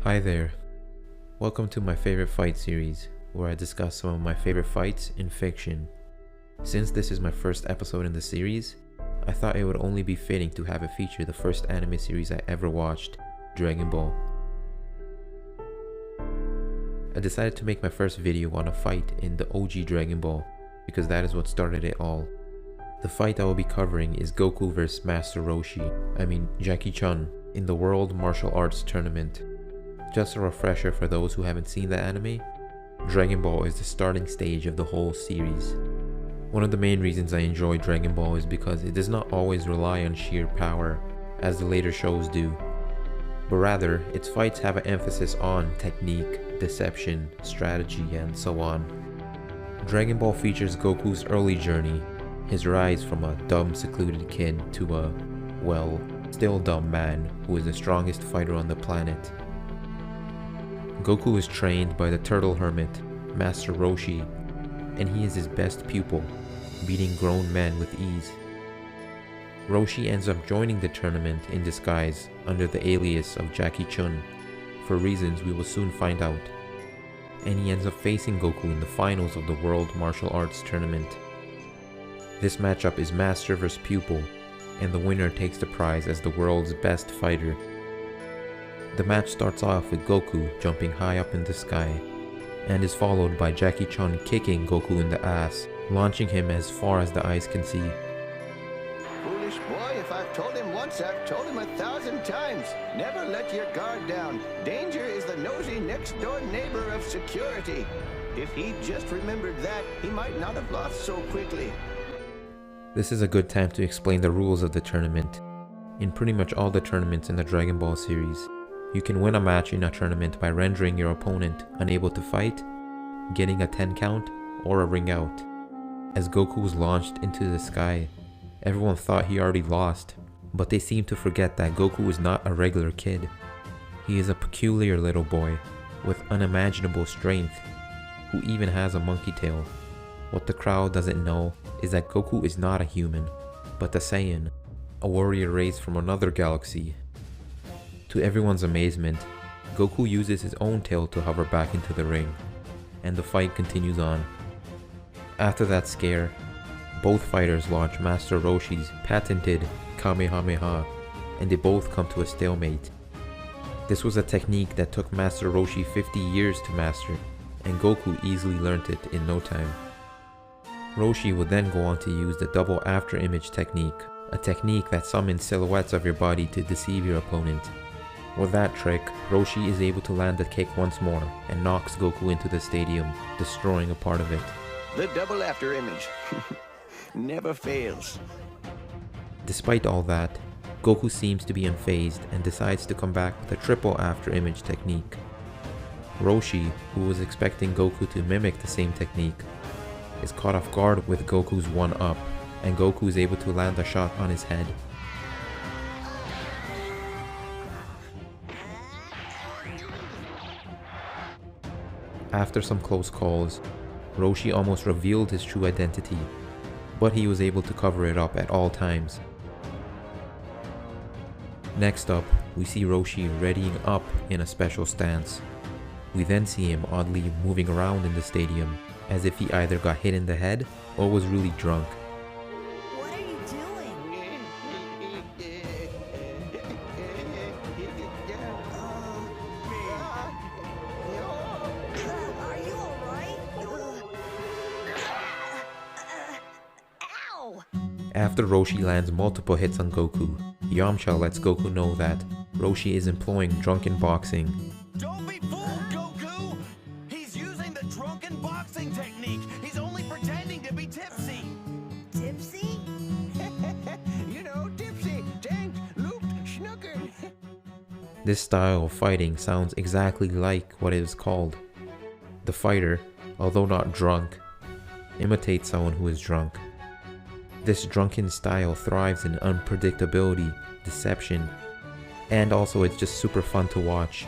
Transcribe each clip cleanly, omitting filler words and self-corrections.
Hi there. Welcome to my favorite fight series, where I discuss some of my favorite fights in fiction. Since this is my first episode in the series, I thought it would only be fitting to have it feature the first anime series I ever watched, Dragon Ball. I decided to make my first video on a fight in the OG Dragon Ball, because that is what started it all. The fight I will be covering is Goku vs Master Jackie Chun, in the World Martial Arts Tournament. Just a refresher for those who haven't seen the anime, Dragon Ball is the starting stage of the whole series. One of the main reasons I enjoy Dragon Ball is because it does not always rely on sheer power, as the later shows do, but rather its fights have an emphasis on technique, deception, strategy, and so on. Dragon Ball features Goku's early journey, his rise from a dumb, secluded kid to a, well, still dumb man who is the strongest fighter on the planet. Goku is trained by the Turtle Hermit, Master Roshi, and he is his best pupil, beating grown men with ease. Roshi ends up joining the tournament in disguise under the alias of Jackie Chun, for reasons we will soon find out, and he ends up facing Goku in the finals of the World Martial Arts Tournament. This matchup is Master vs Pupil, and the winner takes the prize as the world's best fighter. The match starts off with Goku jumping high up in the sky, and is followed by Jackie Chun kicking Goku in the ass, launching him as far as the eyes can see. Foolish boy, if I've told him once, I've told him 1,000 times. Never let your guard down. Danger is the nosy next-door neighbor of security. If he just remembered that, he might not have lost so quickly. This is a good time to explain the rules of the tournament. In pretty much all the tournaments in the Dragon Ball series, you can win a match in a tournament by rendering your opponent unable to fight, getting a 10 count, or a ring out. As Goku was launched into the sky, everyone thought he already lost, but they seem to forget that Goku is not a regular kid. He is a peculiar little boy, with unimaginable strength, who even has a monkey tail. What the crowd doesn't know is that Goku is not a human, but a Saiyan, a warrior race from another galaxy. To everyone's amazement, Goku uses his own tail to hover back into the ring, and the fight continues on. After that scare, both fighters launch Master Roshi's patented Kamehameha, and they both come to a stalemate. This was a technique that took Master Roshi 50 years to master, and Goku easily learnt it in no time. Roshi would then go on to use the double after image technique, a technique that summons silhouettes of your body to deceive your opponent. With that trick, Roshi is able to land the kick once more and knocks Goku into the stadium, destroying a part of it. The double after image never fails. Despite all that, Goku seems to be unfazed and decides to come back with a triple after image technique. Roshi, who was expecting Goku to mimic the same technique, is caught off guard with Goku's 1-up, and Goku is able to land a shot on his head. After some close calls, Roshi almost revealed his true identity, but he was able to cover it up at all times. Next up, we see Roshi readying up in a special stance. We then see him oddly moving around in the stadium, as if he either got hit in the head or was really drunk. What are you doing? Are you alright? Ow! After Roshi lands multiple hits on Goku, Yamcha lets Goku know that Roshi is employing drunken boxing. Don't be fooled, Goku! He's using the drunken boxing technique! He's only pretending to be tipsy! Tipsy? You know, tipsy, tanked, looped, schnookered. This style of fighting sounds exactly like what it is called. The fighter, although not drunk, imitates someone who is drunk. This drunken style thrives in unpredictability, deception, and also it's just super fun to watch.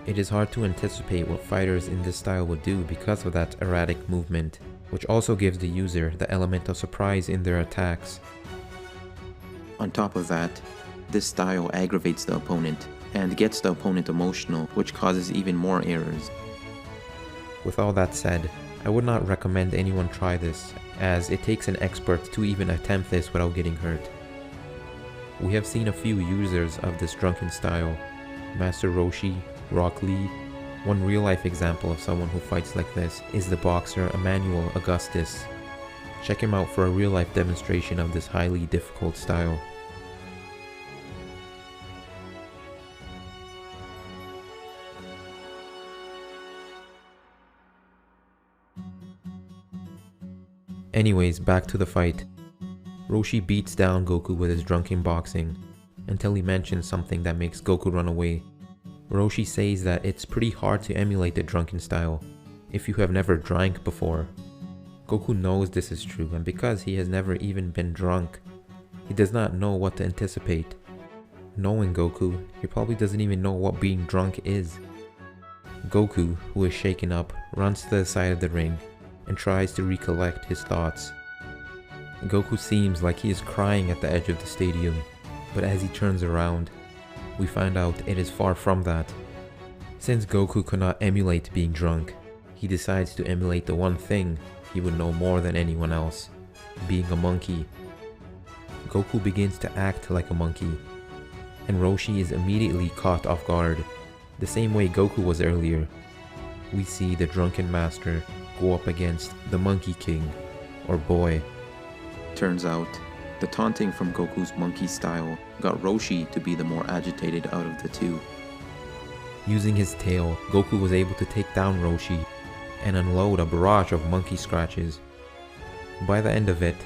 It is hard to anticipate what fighters in this style would do because of that erratic movement, which also gives the user the element of surprise in their attacks. On top of that, this style aggravates the opponent, and gets the opponent emotional, which causes even more errors. With all that said, I would not recommend anyone try this, as it takes an expert to even attempt this without getting hurt. We have seen a few users of this drunken style, Master Roshi, Rock Lee. One real-life example of someone who fights like this is the boxer Emmanuel Augustus. Check him out for a real-life demonstration of this highly difficult style. Anyways, back to the fight. Roshi beats down Goku with his drunken boxing, until he mentions something that makes Goku run away. Roshi says that it's pretty hard to emulate the drunken style, if you have never drank before. Goku knows this is true, and because he has never even been drunk, he does not know what to anticipate. Knowing Goku, he probably doesn't even know what being drunk is. Goku, who is shaken up, runs to the side of the ring, and tries to recollect his thoughts. Goku seems like he is crying at the edge of the stadium, but as he turns around, we find out it is far from that. Since Goku could not emulate being drunk, he decides to emulate the one thing he would know more than anyone else, being a monkey. Goku begins to act like a monkey, and Roshi is immediately caught off guard, the same way Goku was earlier. We see the drunken master go up against the Monkey King, or boy. Turns out, the taunting from Goku's monkey style got Roshi to be the more agitated out of the two. Using his tail, Goku was able to take down Roshi and unload a barrage of monkey scratches. By the end of it,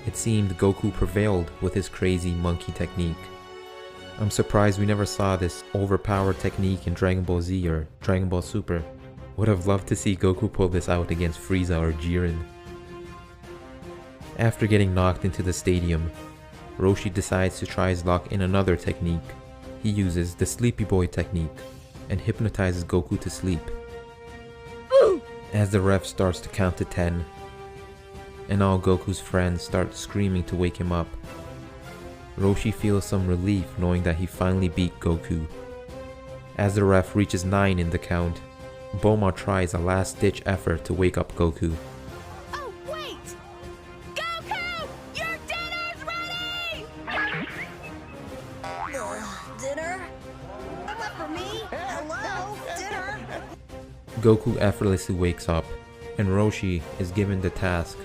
it seemed Goku prevailed with his crazy monkey technique. I'm surprised we never saw this overpowered technique in Dragon Ball Z or Dragon Ball Super. Would have loved to see Goku pull this out against Frieza or Jiren. After getting knocked into the stadium, Roshi decides to try his luck in another technique. He uses the Sleepy Boy technique and hypnotizes Goku to sleep. As the ref starts to count to 10, and all Goku's friends start screaming to wake him up, Roshi feels some relief knowing that he finally beat Goku. As the ref reaches 9 in the count, Bulma tries a last-ditch effort to wake up Goku. Oh, wait! Goku! Your dinner's ready! Dinner? What for me? Hello? Dinner? Goku effortlessly wakes up, and Roshi is given the task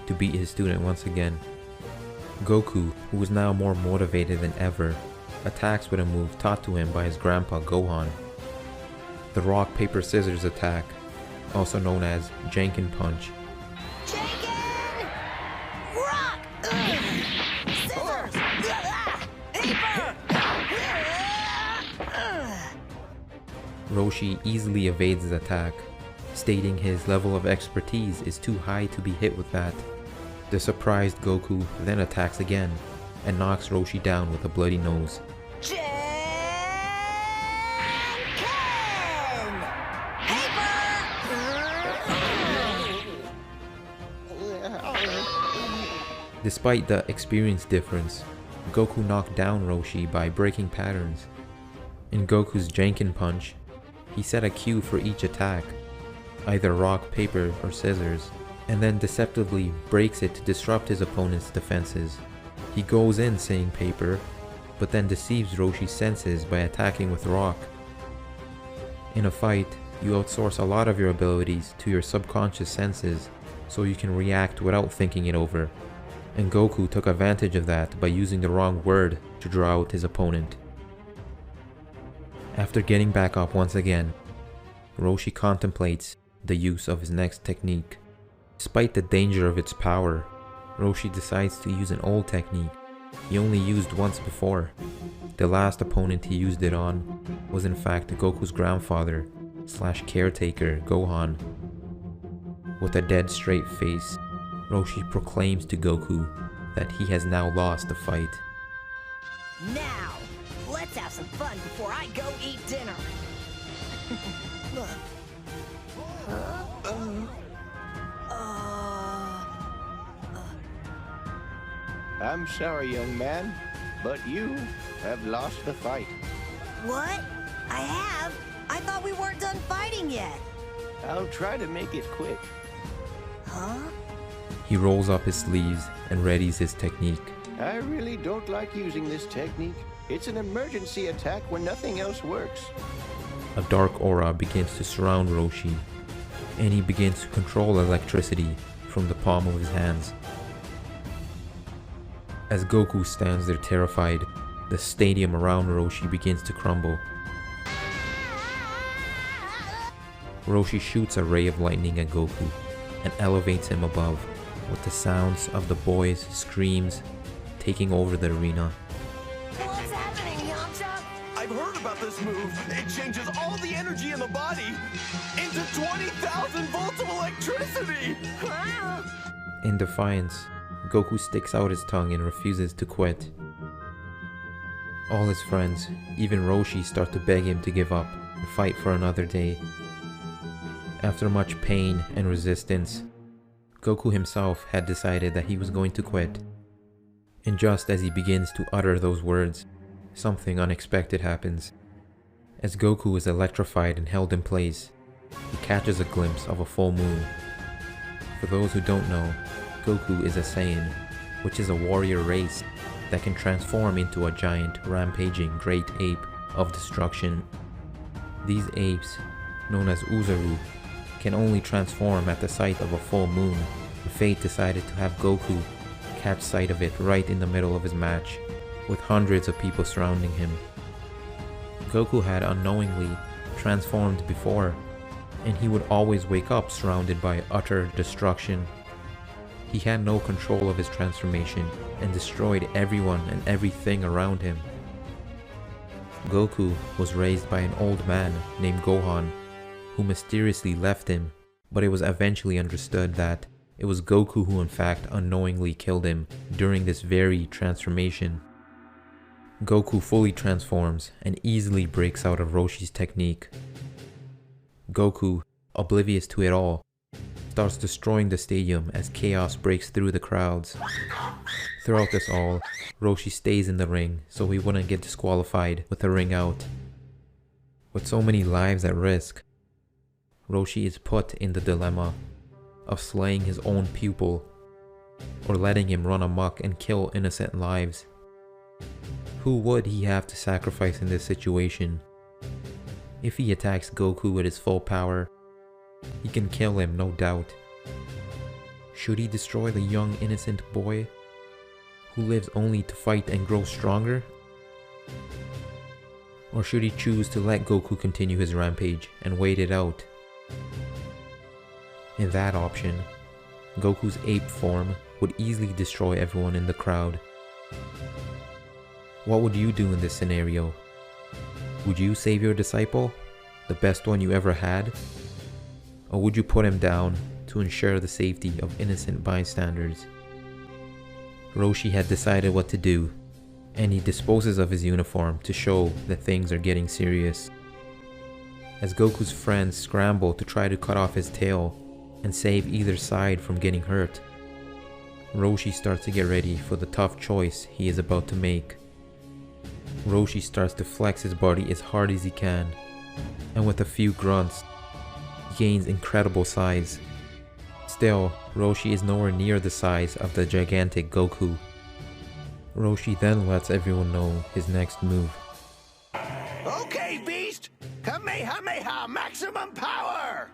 to beat his student once again. Goku, who is now more motivated than ever, attacks with a move taught to him by his grandpa Gohan. The rock, paper, scissors attack, also known as Janken Punch. Janken! Rock! Scissors! Paper! Roshi easily evades his attack, stating his level of expertise is too high to be hit with that. The surprised Goku then attacks again, and knocks Roshi down with a bloody nose. Despite the experience difference, Goku knocked down Roshi by breaking patterns. In Goku's Janken Punch, he set a cue for each attack, either rock, paper, or scissors, and then deceptively breaks it to disrupt his opponent's defenses. He goes in saying paper, but then deceives Roshi's senses by attacking with rock. In a fight, you outsource a lot of your abilities to your subconscious senses, so you can react without thinking it over. And Goku took advantage of that by using the wrong word to draw out his opponent. After getting back up once again, Roshi contemplates the use of his next technique. Despite the danger of its power, Roshi decides to use an old technique he only used once before. The last opponent he used it on was in fact Goku's grandfather / caretaker Gohan. With a dead straight face, Roshi proclaims to Goku that he has now lost the fight. Now, let's have some fun before I go eat dinner. I'm sorry, young man, but you have lost the fight. What? I have? I thought we weren't done fighting yet. I'll try to make it quick. Huh? He rolls up his sleeves and readies his technique. I really don't like using this technique. It's an emergency attack when nothing else works. A dark aura begins to surround Roshi, and he begins to control electricity from the palm of his hands. As Goku stands there terrified, the stadium around Roshi begins to crumble. Roshi shoots a ray of lightning at Goku and elevates him above, with the sounds of the boys' screams taking over the arena. What's happening, Yamcha? I've heard about this move. It changes all the energy in the body into 20,000 volts of electricity. Wow. In defiance, Goku sticks out his tongue and refuses to quit. All his friends, even Roshi, start to beg him to give up and fight for another day. After much pain and resistance, Goku himself had decided that he was going to quit. And just as he begins to utter those words, something unexpected happens. As Goku is electrified and held in place, he catches a glimpse of a full moon. For those who don't know, Goku is a Saiyan, which is a warrior race that can transform into a giant, rampaging great ape of destruction. These apes, known as Uzaru, can only transform at the sight of a full moon, and Fate decided to have Goku catch sight of it right in the middle of his match, with hundreds of people surrounding him. Goku had unknowingly transformed before, and he would always wake up surrounded by utter destruction. He had no control of his transformation and destroyed everyone and everything around him. Goku was raised by an old man named Gohan, who mysteriously left him, but it was eventually understood that it was Goku who in fact unknowingly killed him during this very transformation. Goku fully transforms and easily breaks out of Roshi's technique. Goku, oblivious to it all, starts destroying the stadium as chaos breaks through the crowds. Throughout this all, Roshi stays in the ring so he wouldn't get disqualified with the ring out. With so many lives at risk, Roshi is put in the dilemma of slaying his own pupil or letting him run amok and kill innocent lives. Who would he have to sacrifice in this situation? If he attacks Goku with his full power, he can kill him, no doubt. Should he destroy the young innocent boy who lives only to fight and grow stronger? Or should he choose to let Goku continue his rampage and wait it out? In that option, Goku's ape form would easily destroy everyone in the crowd. What would you do in this scenario? Would you save your disciple, the best one you ever had? Or would you put him down to ensure the safety of innocent bystanders? Roshi had decided what to do, and he disposes of his uniform to show that things are getting serious. As Goku's friends scramble to try to cut off his tail and save either side from getting hurt, Roshi starts to get ready for the tough choice he is about to make. Roshi starts to flex his body as hard as he can, and with a few grunts, he gains incredible size. Still, Roshi is nowhere near the size of the gigantic Goku. Roshi then lets everyone know his next move. Okay, Beast! Kamehameha maximum power!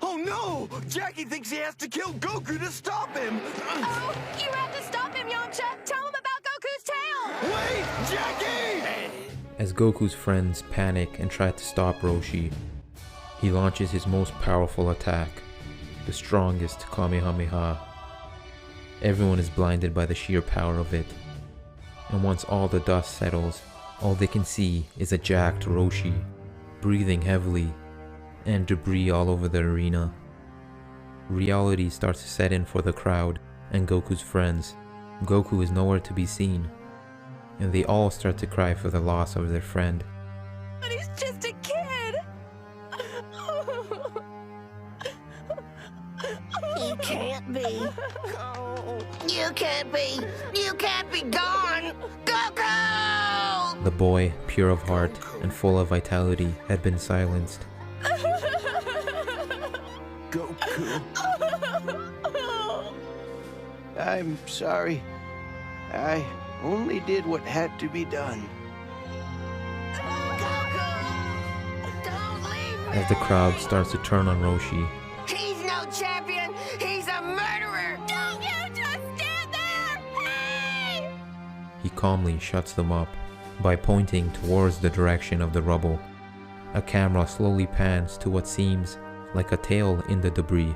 Oh no! Jackie thinks he has to kill Goku to stop him! Oh, you have to stop him, Yamcha! Tell him about Goku's tail! Wait, Jackie! As Goku's friends panic and try to stop Roshi, he launches his most powerful attack, the strongest Kamehameha. Everyone is blinded by the sheer power of it, and once all the dust settles, all they can see is a jacked Roshi, breathing heavily, and debris all over the arena. Reality starts to set in for the crowd and Goku's friends. Goku is nowhere to be seen, and they all start to cry for the loss of their friend. But he's just a kid! He can't be. You can't be. You can't be gone. Goku! The boy, pure of heart and full of vitality, had been silenced. Goku. I'm sorry. I only did what had to be done. Don't leave me! As the crowd starts to turn on Roshi, He's no champion! He's a murderer! Don't you just stand there! Hey! he calmly shuts them up by pointing towards the direction of the rubble. A camera slowly pans to what seems like a tail in the debris,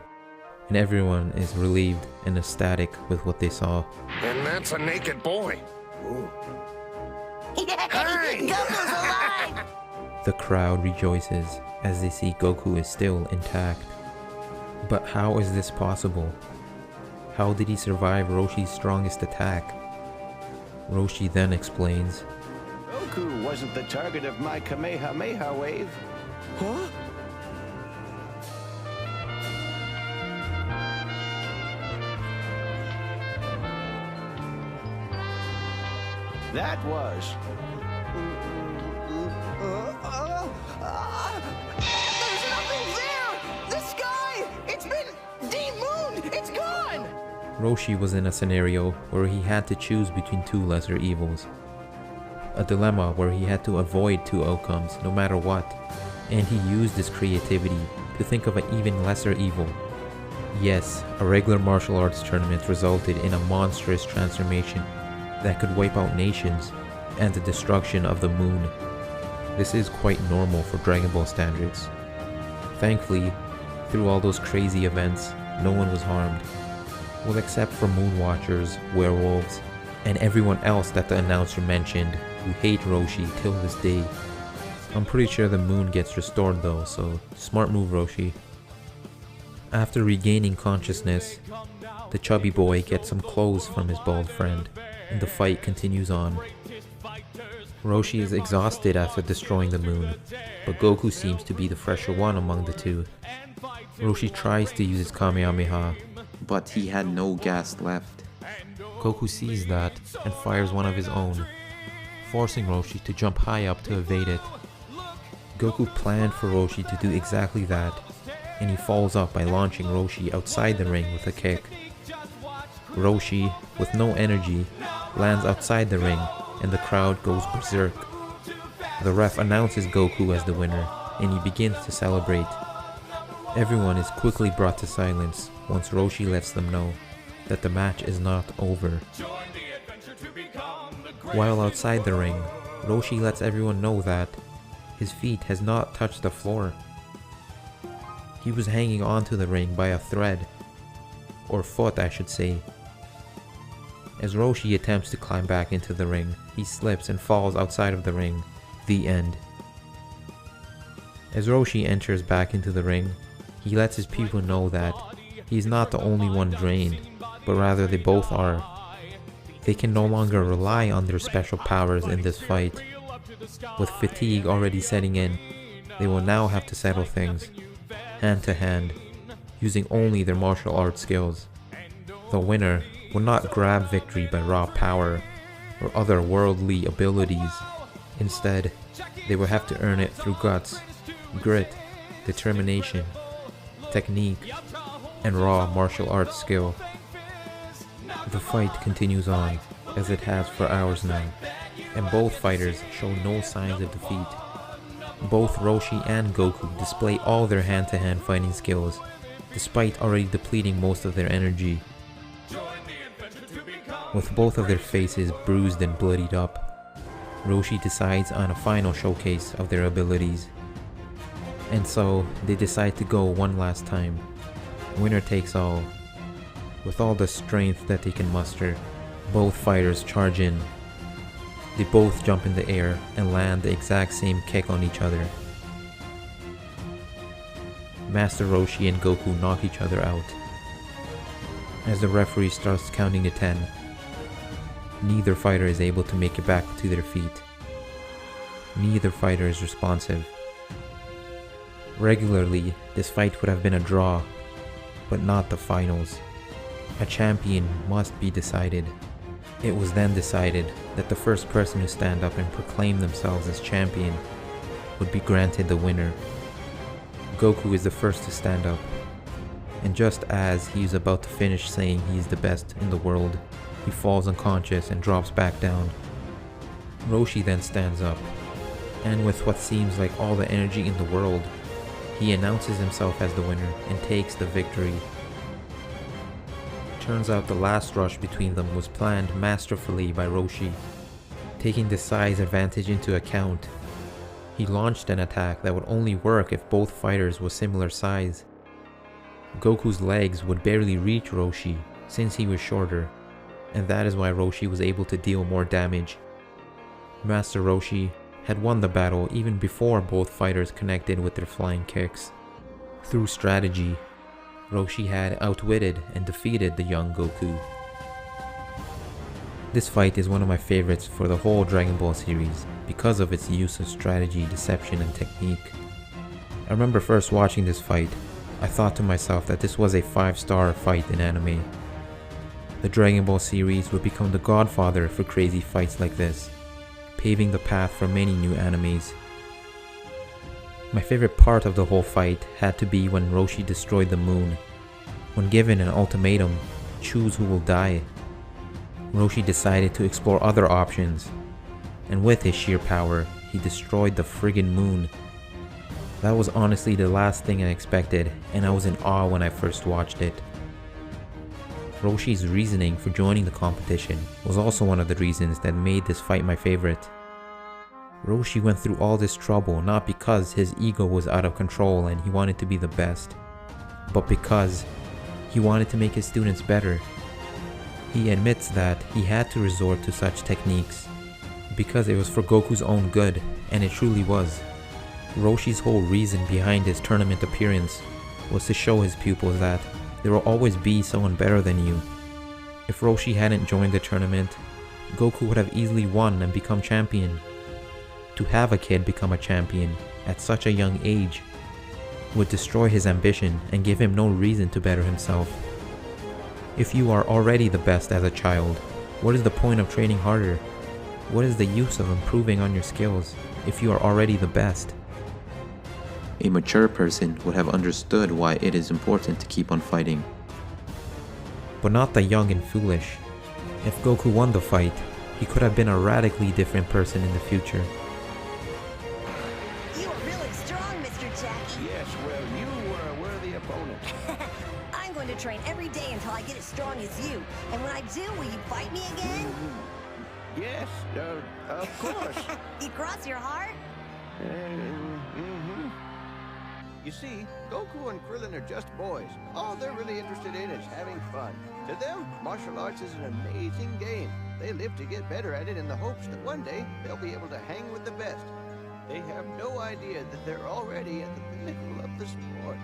and everyone is relieved and ecstatic with what they saw. And that's a naked boy. Goku's alive! The crowd rejoices as they see Goku is still intact. But how is this possible? How did he survive Roshi's strongest attack? Roshi then explains, Goku wasn't the target of my Kamehameha wave. Huh? That was. There's nothing there! The sky! It's been de-mooned! It's gone! Roshi was in a scenario where he had to choose between two lesser evils. A dilemma where he had to avoid two outcomes no matter what, and he used his creativity to think of an even lesser evil. Yes, a regular martial arts tournament resulted in a monstrous transformation that could wipe out nations and the destruction of the moon. This is quite normal for Dragon Ball standards. Thankfully, through all those crazy events, no one was harmed. Well, except for moon watchers, werewolves, and everyone else that the announcer mentioned who hate Roshi till this day. I'm pretty sure the moon gets restored though, so smart move, Roshi. After regaining consciousness, the chubby boy gets some clothes from his bald friend, and the fight continues on. Roshi is exhausted after destroying the moon, but Goku seems to be the fresher one among the two. Roshi tries to use his Kamehameha, but he had no gas left. Goku sees that and fires one of his own, forcing Roshi to jump high up to evade it. Goku planned for Roshi to do exactly that, and he follows up by launching Roshi outside the ring with a kick. Roshi, with no energy, lands outside the ring, and the crowd goes berserk. The ref announces Goku as the winner, and he begins to celebrate. Everyone is quickly brought to silence once Roshi lets them know that the match is not over. While outside the ring, Roshi lets everyone know that his feet has not touched the floor. He was hanging onto the ring by a thread, or foot I should say. As Roshi attempts to climb back into the ring, he slips and falls outside of the ring. The end. As Roshi enters back into the ring, he lets his people know that he's not the only one drained, but rather they both are. They can no longer rely on their special powers in this fight. With fatigue already setting in, they will now have to settle things, hand to hand, using only their martial arts skills. The winner will not grab victory by raw power or other worldly abilities. Instead, they will have to earn it through guts, grit, determination, technique, and raw martial arts skill. The fight continues on, as it has for hours now, and both fighters show no signs of defeat. Both Roshi and Goku display all their hand-to-hand fighting skills, despite already depleting most of their energy. With both of their faces bruised and bloodied up, Roshi decides on a final showcase of their abilities. And so, they decide to go one last time. Winner takes all. With all the strength that they can muster, both fighters charge in. They both jump in the air and land the exact same kick on each other. Master Roshi and Goku knock each other out. As the referee starts counting to 10, neither fighter is able to make it back to their feet. Neither fighter is responsive. Regularly, this fight would have been a draw, but not the finals. A champion must be decided. It was then decided that the first person to stand up and proclaim themselves as champion would be granted the winner. Goku is the first to stand up, and just as he is about to finish saying he is the best in the world, he falls unconscious and drops back down. Roshi then stands up, and with what seems like all the energy in the world, he announces himself as the winner and takes the victory. Turns out the last rush between them was planned masterfully by Roshi. Taking the size advantage into account, he launched an attack that would only work if both fighters were similar size. Goku's legs would barely reach Roshi since he was shorter, and that is why Roshi was able to deal more damage. Master Roshi had won the battle even before both fighters connected with their flying kicks. Through strategy, Roshi had outwitted and defeated the young Goku. This fight is one of my favorites for the whole Dragon Ball series because of its use of strategy, deception, and technique. I remember first watching this fight, I thought to myself that this was a 5-star fight in anime. The Dragon Ball series would become the godfather for crazy fights like this, paving the path for many new animes. My favorite part of the whole fight had to be when Roshi destroyed the moon. When given an ultimatum, choose who will die, Roshi decided to explore other options, and with his sheer power, he destroyed the friggin' moon. That was honestly the last thing I expected, and I was in awe when I first watched it. Roshi's reasoning for joining the competition was also one of the reasons that made this fight my favorite. Roshi went through all this trouble not because his ego was out of control and he wanted to be the best, but because he wanted to make his students better. He admits that he had to resort to such techniques because it was for Goku's own good, and it truly was. Roshi's whole reason behind his tournament appearance was to show his pupils that there will always be someone better than you. If Roshi hadn't joined the tournament, Goku would have easily won and become champion. To have a kid become a champion at such a young age would destroy his ambition and give him no reason to better himself. If you are already the best as a child, what is the point of training harder? What is the use of improving on your skills if you are already the best? A mature person would have understood why it is important to keep on fighting. But not the young and foolish. If Goku won the fight, he could have been a radically different person in the future. You are really strong, Mr. Jackie. Yes, well, you were a worthy opponent. I'm going to train every day until I get as strong as you. And when I do, will you fight me again? Yes, of course. You cross your heart? You see, Goku and Krillin are just boys. All they're really interested in is having fun. To them, martial arts is an amazing game. They live to get better at it in the hopes that one day they'll be able to hang with the best. They have no idea that they're already at the pinnacle of the sport.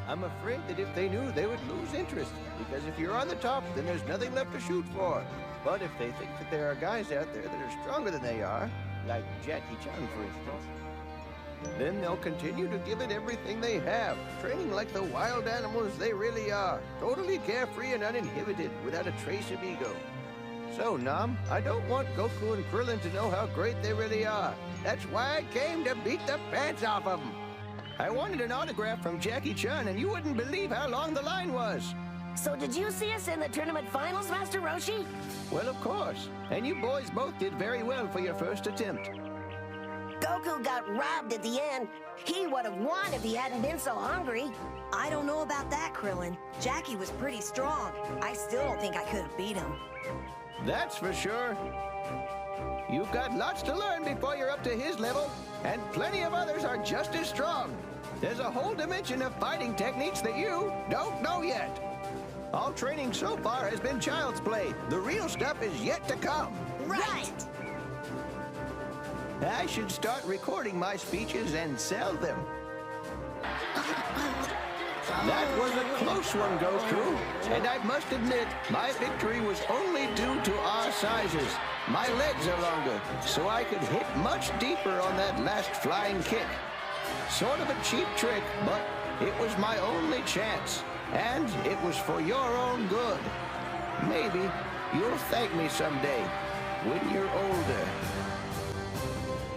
I'm afraid that if they knew, they would lose interest. Because if you're on the top, then there's nothing left to shoot for. But if they think that there are guys out there that are stronger than they are, like Jackie Chun, for instance, then they'll continue to give it everything they have, training like the wild animals they really are, totally carefree and uninhibited, without a trace of ego. So, Nam, I don't want Goku and Krillin to know how great they really are. That's why I came to beat the pants off of them. I wanted an autograph from Jackie Chun, and you wouldn't believe how long the line was. So did you see us in the tournament finals, Master Roshi? Well, of course. And you boys both did very well for your first attempt. Goku got robbed at the end. He would have won if he hadn't been so hungry. I don't know about that, Krillin. Jackie was pretty strong. I still don't think I could have beat him. That's for sure. You've got lots to learn before you're up to his level, and plenty of others are just as strong. There's a whole dimension of fighting techniques that you don't know yet. All training so far has been child's play. The real stuff is yet to come. Right! I should start recording my speeches and sell them. That was a close one, Goku. And I must admit, my victory was only due to our sizes. My legs are longer, so I could hit much deeper on that last flying kick. Sort of a cheap trick, but it was my only chance. And it was for your own good. Maybe, You'll thank me someday, when you're older.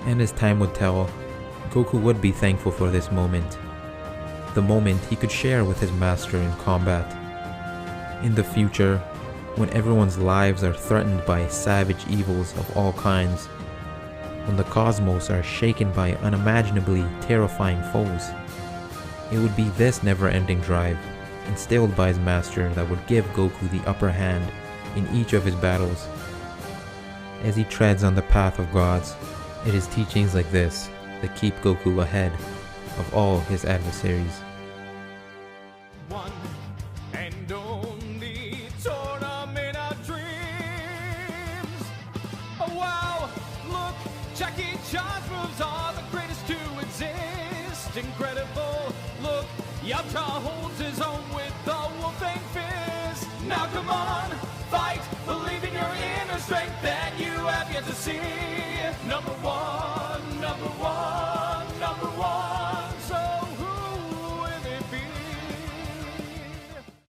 And as time would tell, Goku would be thankful for this moment. The moment he could share with his master in combat. In the future, when everyone's lives are threatened by savage evils of all kinds, when the cosmos are shaken by unimaginably terrifying foes, it would be this never-ending drive, instilled by his master, that would give Goku the upper hand in each of his battles. As he treads on the path of gods, it is teachings like this that keep Goku ahead of all his adversaries. One and only tournament of dreams. Oh wow, look, Jackie Chan's moves are the greatest to exist. Incredible, look, Yamcha holds his own with the wolfang fist. Now come on, fight, believe in your inner strength that you have yet to see. Number one.